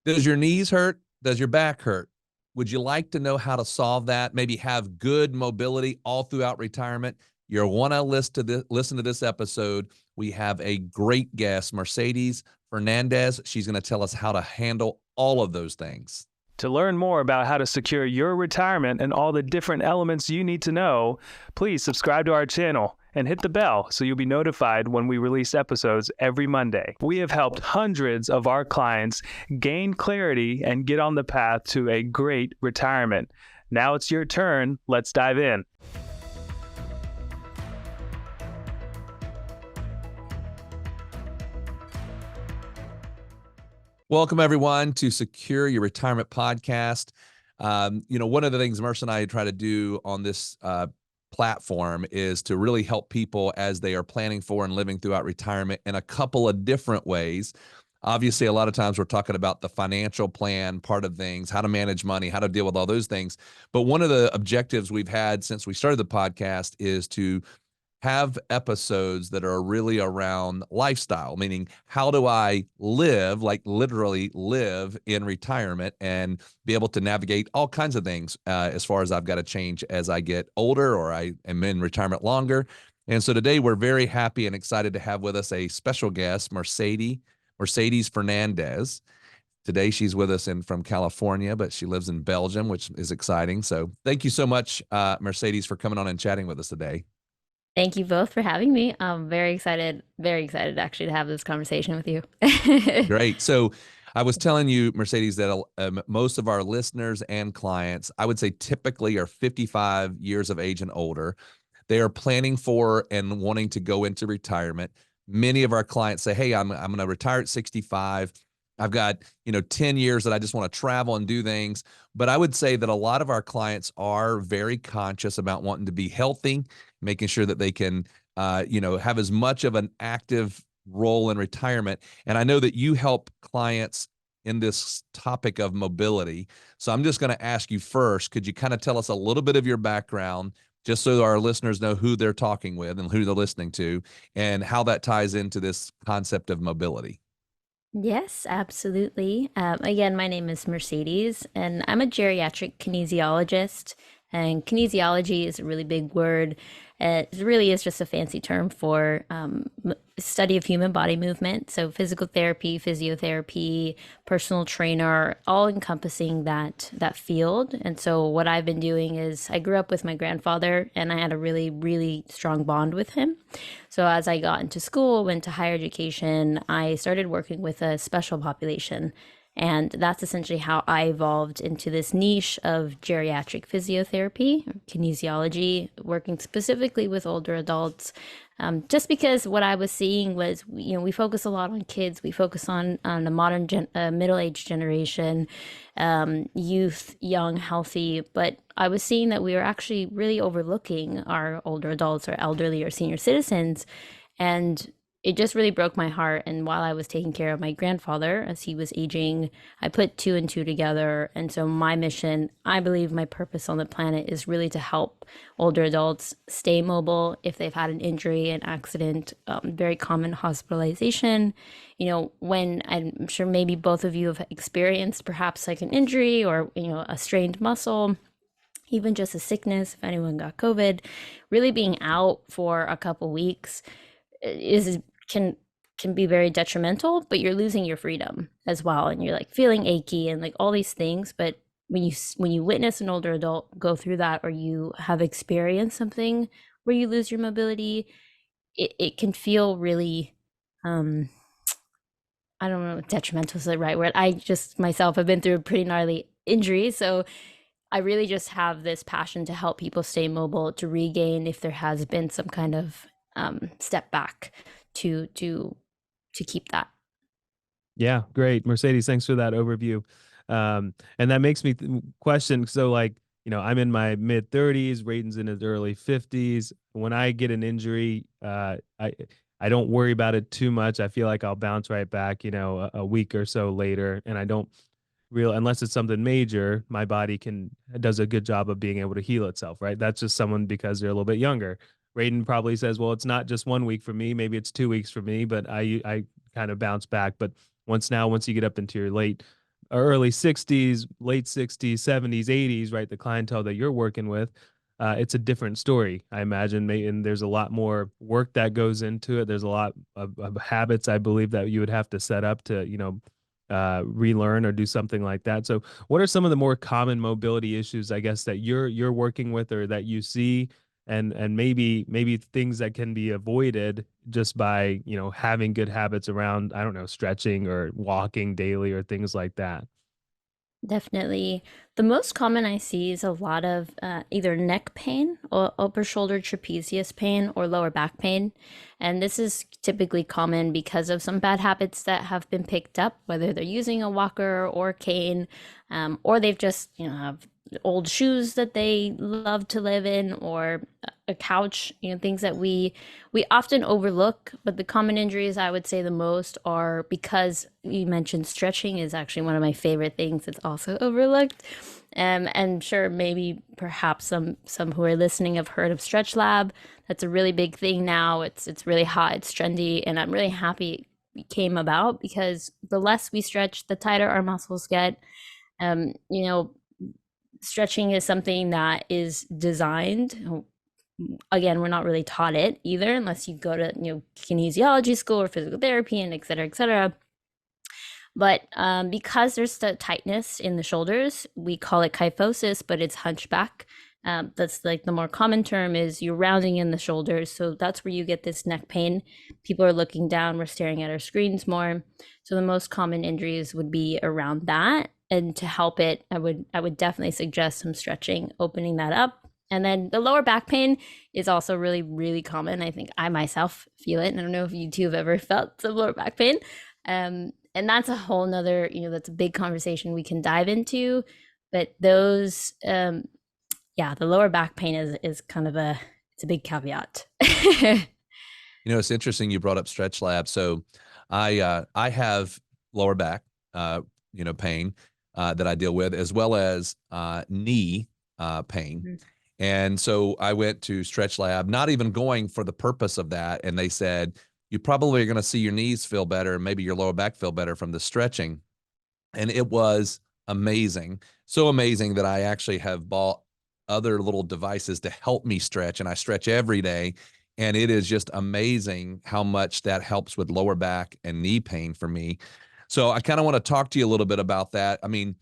Does your knees hurt? Does your back hurt? Would you like to know how to solve that? Maybe have good mobility all throughout retirement? You'll want to listen to this episode. We have a great guest, Mercedes Fernandez. She's going to tell us how to handle all of those things. To learn more about how to secure your retirement and all the different elements you need to know, please subscribe to our channel and hit the bell so you'll be notified when we release episodes every Monday. We have helped hundreds of our clients gain clarity and get on the path to a great retirement. Now it's your turn. Let's dive in. Welcome, everyone, to Secure Your Retirement Podcast. One of the things Merce and I try to do on this platform is to really help people as they are planning for and living throughout retirement in a couple of different ways. Obviously, a lot of times we're talking about the financial plan part of things, how to manage money, how to deal with all those things. But one of the objectives we've had since we started the podcast is to have episodes that are really around lifestyle, meaning how do I live, like literally live in retirement and be able to navigate all kinds of things as far as I've got to change as I get older or I am in retirement longer. And so today we're very happy and excited to have with us a special guest, Mercedes Fernandez. Today she's with us from California, but she lives in Belgium, which is exciting. So thank you so much, Mercedes, for coming on and chatting with us today. Thank you both for having me. I'm very excited actually to have this conversation with you. Great. So I was telling you, Mercedes, that most of our listeners and clients, I would say typically are 55 years of age and older. They are planning for and wanting to go into retirement. Many of our clients say, hey, I'm going to retire at 65. I've got, 10 years that I just want to travel and do things. But I would say that a lot of our clients are very conscious about wanting to be healthy, making sure that they can, have as much of an active role in retirement. And I know that you help clients in this topic of mobility. So I'm just going to ask you first, could you kind of tell us a little bit of your background, just so our listeners know who they're talking with and who they're listening to, and how that ties into this concept of mobility? Yes, absolutely. Again, my name is Mercedes, and I'm a geriatric kinesiologist. And kinesiology is a really big word. It really is just a fancy term for study of human body movement. So physical therapy, physiotherapy, personal trainer, all encompassing that field. And so what I've been doing is I grew up with my grandfather, and I had a really, really strong bond with him. So as I got into school, went to higher education, I started working with a special population. And that's essentially how I evolved into this niche of geriatric physiotherapy, kinesiology, working specifically with older adults. Just because what I was seeing was, we focus a lot on kids, we focus on the modern middle-aged generation, youth, young, healthy, but I was seeing that we were actually really overlooking our older adults or elderly or senior citizens. And it just really broke my heart. And while I was taking care of my grandfather as he was aging, I put two and two together. And so my mission, I believe my purpose on the planet is really to help older adults stay mobile if they've had an injury, an accident, very common hospitalization. When I'm sure maybe both of you have experienced perhaps like an injury or, a strained muscle, even just a sickness, if anyone got COVID, really being out for a couple weeks can be very detrimental, but you're losing your freedom as well, and you're like feeling achy and like all these things. But when you witness an older adult go through that, or you have experienced something where you lose your mobility, it can feel really I don't know if detrimental is the right word. I just myself have been through a pretty gnarly injury, so I really just have this passion to help people stay mobile, to regain if there has been some kind of step back, to keep that. Yeah, great. Mercedes, thanks for that overview. And that makes me question. So I'm in my mid 30s, Rayden's in his early 50s. When I get an injury, I don't worry about it too much. I feel like I'll bounce right back, a week or so later. And I don't unless it's something major, my body does a good job of being able to heal itself, right? That's just someone because they're a little bit younger. Rayden probably says, well, it's not just 1 week for me. Maybe it's 2 weeks for me, but I kind of bounce back. But once you get up into your late early 60s, late 60s, 70s, 80s, right? The clientele that you're working with, it's a different story, I imagine. And there's a lot more work that goes into it. There's a lot of habits, I believe, that you would have to set up to, relearn or do something like that. So what are some of the more common mobility issues, I guess, that you're working with or that you see, and maybe things that can be avoided just by, having good habits around, I don't know, stretching or walking daily or things like that? Definitely. The most common I see is a lot of either neck pain or upper shoulder trapezius pain or lower back pain. And this is typically common because of some bad habits that have been picked up, whether they're using a walker or cane, or they've just, have old shoes that they love to live in, or a couch, things that we often overlook. But the common injuries I would say the most are because you mentioned stretching is actually one of my favorite things that's also overlooked. And sure, maybe perhaps some who are listening have heard of Stretch Lab. That's a really big thing now. It's really hot, it's trendy, and I'm really happy it came about because the less we stretch, the tighter our muscles get. You know, stretching is something that is designed. Again, we're not really taught it either unless you go to kinesiology school or physical therapy and et cetera, et cetera. But because there's the tightness in the shoulders, we call it kyphosis, but it's hunchback. That's like the more common term is you're rounding in the shoulders. So that's where you get this neck pain. People are looking down, we're staring at our screens more. So the most common injuries would be around that. And to help it, I would definitely suggest some stretching, opening that up. And then the lower back pain is also really, really common. I think I myself feel it. And I don't know if you two have ever felt some lower back pain. And that's a whole nother, that's a big conversation we can dive into. But those, the lower back pain is kind of it's a big caveat. It's interesting you brought up Stretch Lab. So I have lower back, pain that I deal with, as well as knee pain. Mm-hmm. And so I went to Stretch Lab, not even going for the purpose of that. And they said, you probably are going to see your knees feel better, maybe your lower back feel better from the stretching. And it was amazing. So amazing that I actually have bought other little devices to help me stretch, and I stretch every day. And it is just amazing how much that helps with lower back and knee pain for me. So I kind of want to talk to you a little bit about that. I mean,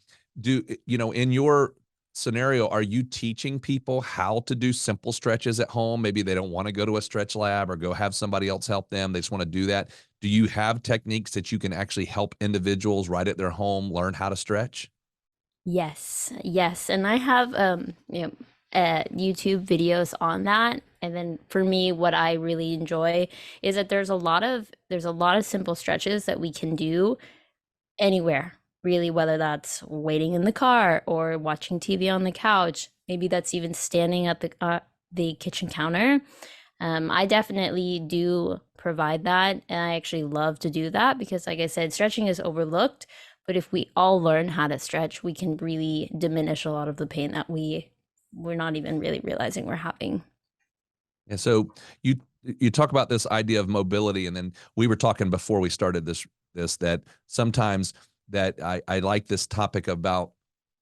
in your scenario, are you teaching people how to do simple stretches at home? Maybe they don't want to go to a Stretch Lab or go have somebody else help them. They just want to do that. Do you have techniques that you can actually help individuals right at their home learn how to stretch? Yes. And I have, YouTube videos on that. And then for me, what I really enjoy is that there's a lot of simple stretches that we can do anywhere, really, whether that's waiting in the car or watching TV on the couch. Maybe that's even standing at the kitchen counter. I definitely do provide that, and I actually love to do that because, like I said, stretching is overlooked. But if we all learn how to stretch, we can really diminish a lot of the pain that we're not even really realizing we're having. And so you talk about this idea of mobility, and then we were talking before we started this that sometimes that I like this topic about,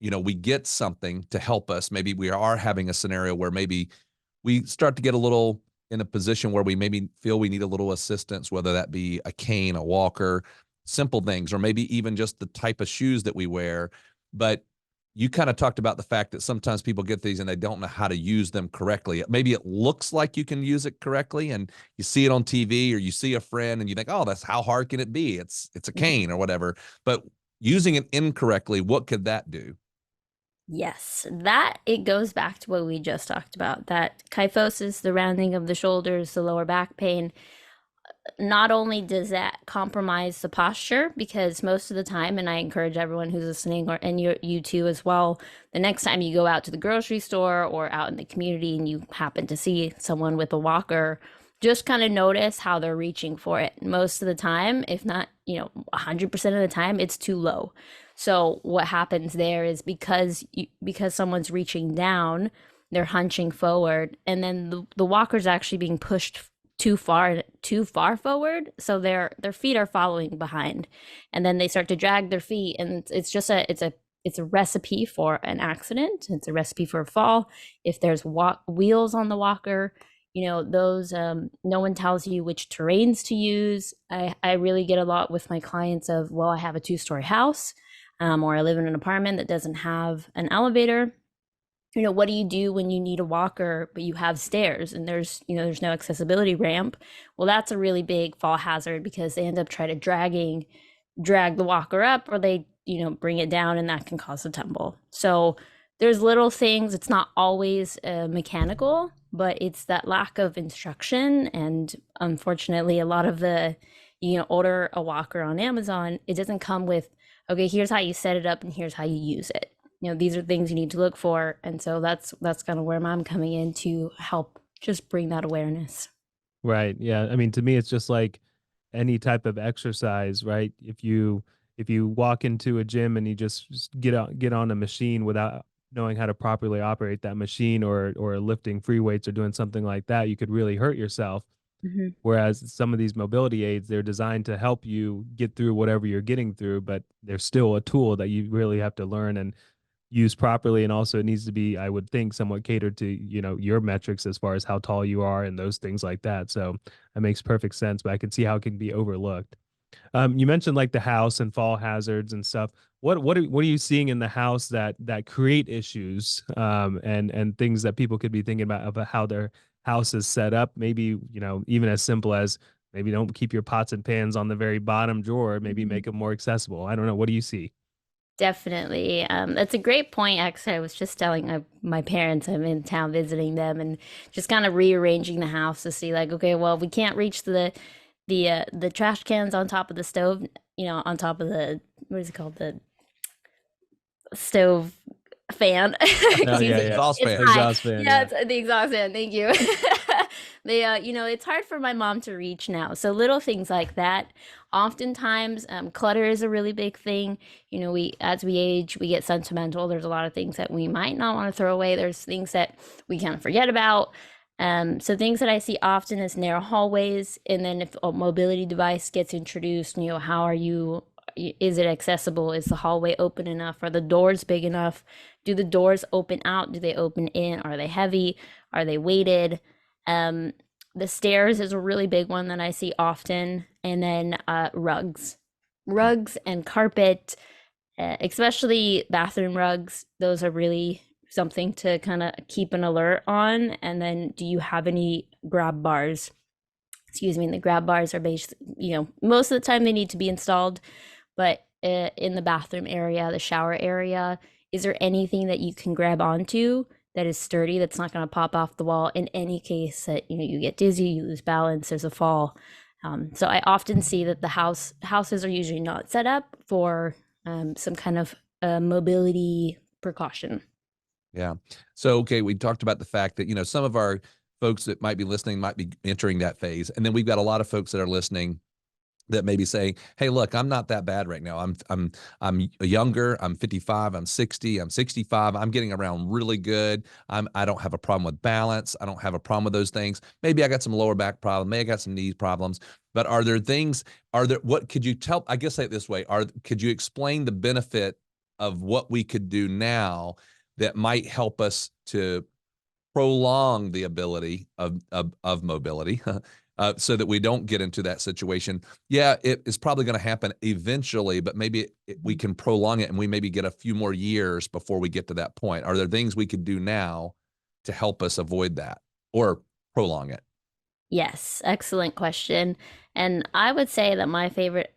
we get something to help us. Maybe we are having a scenario where maybe we start to get a little in a position where we maybe feel we need a little assistance, whether that be a cane, a walker, simple things, or maybe even just the type of shoes that we wear. But you kind of talked about the fact that sometimes people get these and they don't know how to use them correctly. Maybe it looks like you can use it correctly and you see it on TV or you see a friend and you think, oh, that's how hard can it be? It's a cane or whatever. But using it incorrectly, what could that do? Yes, that it goes back to what we just talked about, that kyphosis, the rounding of the shoulders, the lower back pain. Not only does that compromise the posture, because most of the time, and I encourage everyone who's listening, and you too as well, the next time you go out to the grocery store or out in the community and you happen to see someone with a walker, just kind of notice how they're reaching for it. Most of the time, if not 100% of the time, it's too low. So what happens there is because someone's reaching down, they're hunching forward, and then the walker's actually being pushed too far forward, so their feet are following behind, and then they start to drag their feet, and it's a recipe for an accident. It's a recipe for a fall. If there's wheels on the walker, those no one tells you which terrains to use. I really get a lot with my clients of, well, I have a 2-story house, or I live in an apartment that doesn't have an elevator. What do you do when you need a walker but you have stairs and there's no accessibility ramp? Well, that's a really big fall hazard, because they end up trying to drag the walker up, or they bring it down, and that can cause a tumble. So there's little things. It's not always mechanical, but it's that lack of instruction. And unfortunately, a lot of the order a walker on Amazon, it doesn't come with, okay, here's how you set it up and here's how you use it. These are things you need to look for. And so that's kind of where I'm coming in to help just bring that awareness. Right. Yeah. I mean, to me, it's just like any type of exercise, right? If you walk into a gym and you just get on a machine without knowing how to properly operate that machine, or lifting free weights or doing something like that, you could really hurt yourself. Mm-hmm. Whereas some of these mobility aids, they're designed to help you get through whatever you're getting through, but they're still a tool that you really have to learn and use properly. And also it needs to be, I would think, somewhat catered to, your metrics as far as how tall you are and those things like that. So that makes perfect sense, but I can see how it can be overlooked. You mentioned like the house and fall hazards and stuff. What are you seeing in the house that create issues, and things that people could be thinking about how their house is set up? Maybe, even as simple as maybe don't keep your pots and pans on the very bottom drawer, maybe make them more accessible. I don't know. What do you see? Definitely. That's a great point. Actually, I was just telling my parents, I'm in town visiting them, and just kind of rearranging the house to see, like, okay, well, we can't reach the trash cans on top of the stove, on top of the, what is it called? The stove fan. Oh, yeah, Exhaust fan. Exhaust fan. Yeah, it's the exhaust fan. Thank you. They, it's hard for my mom to reach now. So little things like that. Oftentimes, clutter is a really big thing. As we age, we get sentimental. There's a lot of things that we might not want to throw away. There's things that we kind of forget about. So things that I see often is narrow hallways. And then if a mobility device gets introduced, is it accessible? Is the hallway open enough? Are the doors big enough? Do the doors open out? Do they open in? Are they heavy? Are they weighted? The stairs is a really big one that I see often. And then rugs and carpet, especially bathroom rugs. Those are really something to kind of keep an alert on. And then, do you have any grab bars? Excuse me. And the grab bars are based, most of the time they need to be installed, but in the bathroom area, the shower area, is there anything that you can grab onto that is sturdy, that's not going to pop off the wall in any case that, you get dizzy, you lose balance, there's a fall. So I often see that the houses are usually not set up for some kind of mobility precaution. Yeah. So, okay, we talked about the fact that, some of our folks that might be listening might be entering that phase. And then we've got a lot of folks that are listening that may be saying, hey, look, I'm not that bad right now. I'm younger. I'm 55. I'm 60. I'm 65. I'm getting around really good. I don't have a problem with balance. I don't have a problem with those things. Maybe I got some lower back problem. Maybe I got some knee problems. But what could you tell? I guess say it this way. Could you explain the benefit of what we could do now that might help us to prolong the ability of mobility? So that we don't get into that situation. Yeah, it is probably going to happen eventually, but maybe we can prolong it and we maybe get a few more years before we get to that point. Are there things we could do now to help us avoid that or prolong it? Yes, excellent question. And I would say that my favorite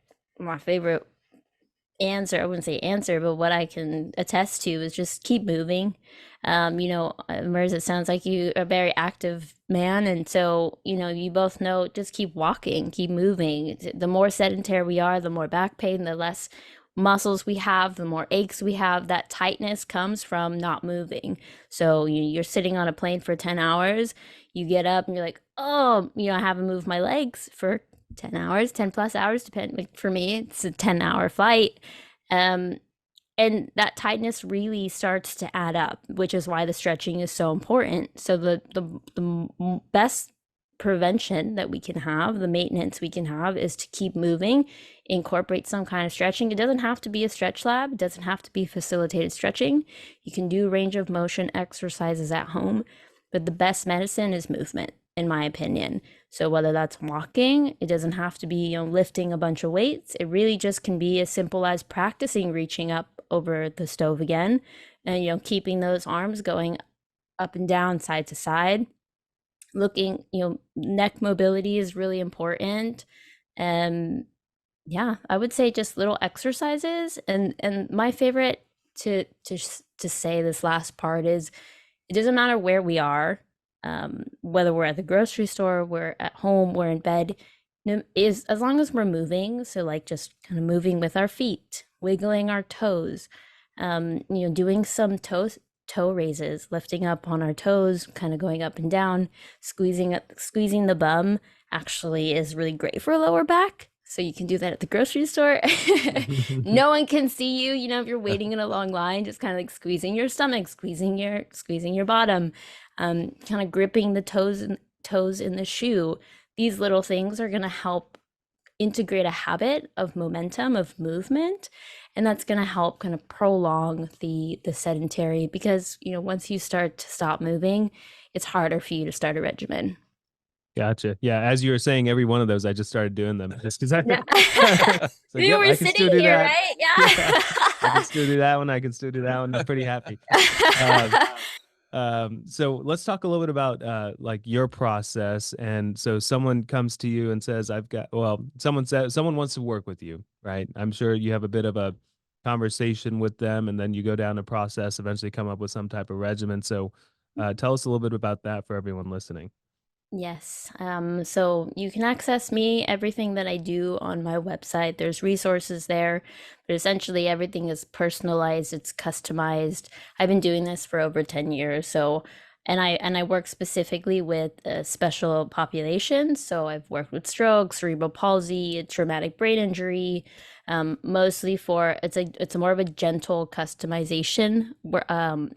answer, I wouldn't say answer, but what I can attest to is just keep moving. Mers, it sounds like you are a very active man. And so, you both know, just keep walking, keep moving. The more sedentary we are, the more back pain, the less muscles we have, the more aches we have. That tightness comes from not moving. So you're sitting on a plane for 10 hours, you get up and you're like, oh, I haven't moved my legs for 10 hours, 10 plus hours, depending. For me, it's a 10-hour flight. And that tightness really starts to add up, which is why the stretching is so important. So the best prevention that we can have, the maintenance we can have, is to keep moving, incorporate some kind of stretching. It doesn't have to be a stretch lab. It doesn't have to be facilitated stretching. You can do range of motion exercises at home, but the best medicine is movement, in my opinion. So whether that's walking, it doesn't have to be, lifting a bunch of weights. It really just can be as simple as practicing reaching up over the stove again, and keeping those arms going up and down, side to side. Looking, neck mobility is really important. Yeah, I would say just little exercises. And my favorite to say this last part is, it doesn't matter where we are, whether we're at the grocery store, we're at home, we're in bed, is as long as we're moving. So like just kind of moving with our feet, wiggling our toes, doing some toe raises, lifting up on our toes, kind of going up and down, squeezing the bum actually is really great for lower back. So you can do that at the grocery store. No one can see you, if you're waiting in a long line, just kind of like squeezing your stomach, squeezing your bottom, kind of gripping the toes in the shoe. These little things are going to help integrate a habit of momentum, of movement, and that's going to help kind of prolong the sedentary, because once you start to stop moving, it's harder for you to start a regimen. Gotcha. Yeah, as you were saying every one of those, I just started doing them just because I You were sitting here, right? Yeah. I can still do that one. I can still do that one. I'm pretty happy. So let's talk a little bit about like your process. And so someone comes to you and says, someone wants to work with you, right? I'm sure you have a bit of a conversation with them, and then you go down a process, eventually come up with some type of regimen. So tell us a little bit about that for everyone listening. Yes. So you can access me, everything that I do, on my website. There's resources there, but essentially everything is personalized. It's customized. I've been doing this for over 10 years. So, and I work specifically with special populations. So I've worked with stroke, cerebral palsy, traumatic brain injury, mostly for, it's a more of a gentle customization,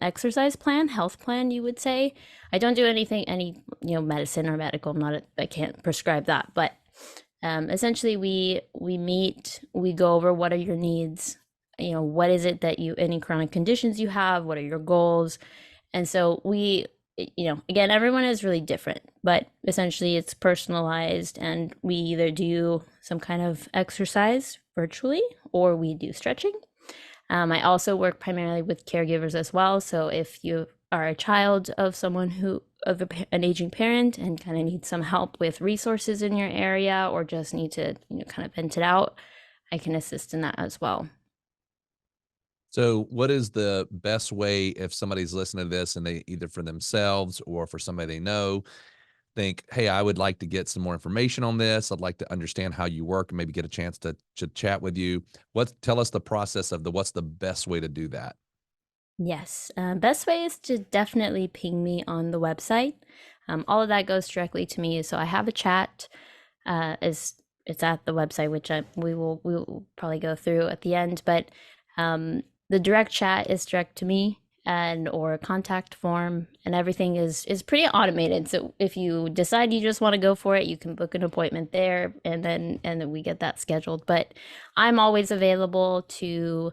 exercise plan, health plan, you would say. I don't do any medicine or medical. I can't prescribe that, but essentially we meet, we go over what are your needs, what is it that any chronic conditions you have, what are your goals. And so again, everyone is really different, but essentially it's personalized, and we either do some kind of exercise virtually, or we do stretching. I also work primarily with caregivers as well. So if you are a child of someone an aging parent and kind of need some help with resources in your area, or just need to, kind of vent it out, I can assist in that as well. So what is the best way, if somebody's listening to this and they, either for themselves or for somebody they know, think, hey, I would like to get some more information on this. I'd like to understand how you work and maybe get a chance to chat with you. Tell us the process of what's the best way to do that? Yes. Best way is to definitely ping me on the website. All of that goes directly to me. So I have a chat, it's at the website, which we will probably go through at the end, but the direct chat is direct to me, or a contact form, and everything is pretty automated. So if you decide you just want to go for it, you can book an appointment there, and then we get that scheduled. But I'm always available to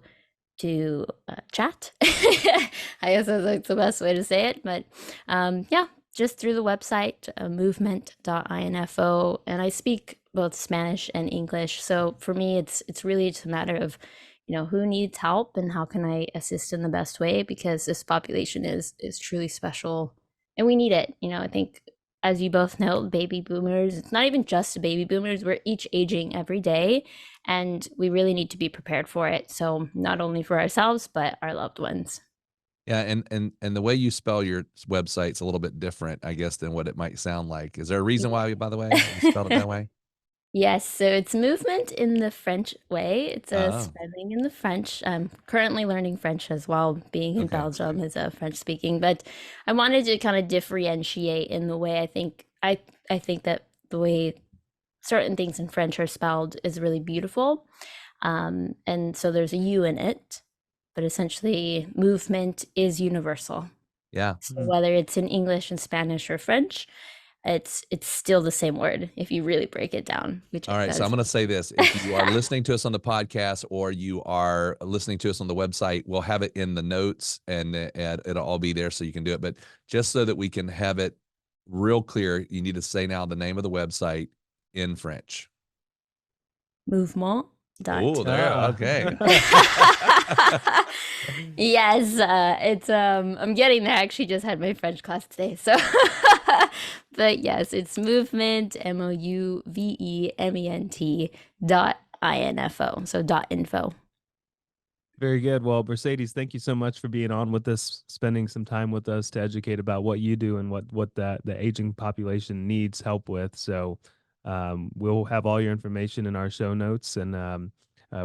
chat. I guess that's like the best way to say it. But yeah, just through the website, movement.info, and I speak both Spanish and English. So for me, it's really just a matter of who needs help and how can I assist in the best way, because this population is truly special and we need it. I think, as you both know, baby boomers, it's not even just the baby boomers, we're each aging every day, and we really need to be prepared for it. So not only for ourselves, but our loved ones. Yeah, and the way you spell your website's a little bit different, I guess, than what it might sound like. Is there a reason why, by the way, you spelled it that way? Yes, so it's movement in the French way. It's a Oh, spelling in the French. I'm currently learning French as well, being in okay. Belgium as a French speaking, but I wanted to kind of differentiate in the way I think that the way certain things in French are spelled is really beautiful. And so there's a U in it, but essentially movement is universal. Yeah. So whether it's in English and Spanish or French, it's still the same word if you really break it down. Which All right, so I'm going to say this. If you are listening to us on the podcast or you are listening to us on the website, we'll have it in the notes and it'll all be there so you can do it. But just so that we can have it real clear, you need to say now the name of the website in French. Movement. Oh, there. Okay. Yes, it's I'm getting there. I actually just had my French class today. So but yes, it's movement, MOUVEMENT.info. So .info. Very good. Well, Mercedes, thank you so much for being on with us, spending some time with us to educate about what you do and what the aging population needs help with. So we'll have all your information in our show notes, and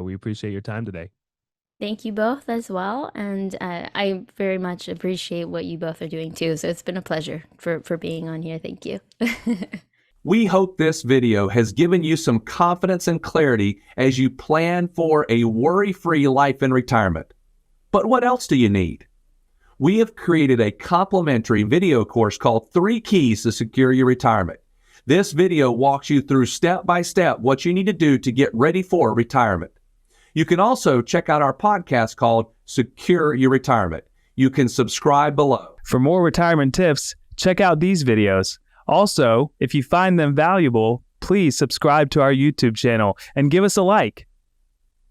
we appreciate your time today. Thank you both as well. And I very much appreciate what you both are doing too. So it's been a pleasure for being on here. Thank you. We hope this video has given you some confidence and clarity as you plan for a worry-free life in retirement. But what else do you need? We have created a complimentary video course called 3 Keys to Secure Your Retirement. This video walks you through step-by-step what you need to do to get ready for retirement. You can also check out our podcast called Secure Your Retirement. You can subscribe below. For more retirement tips, check out these videos. Also, if you find them valuable, please subscribe to our YouTube channel and give us a like.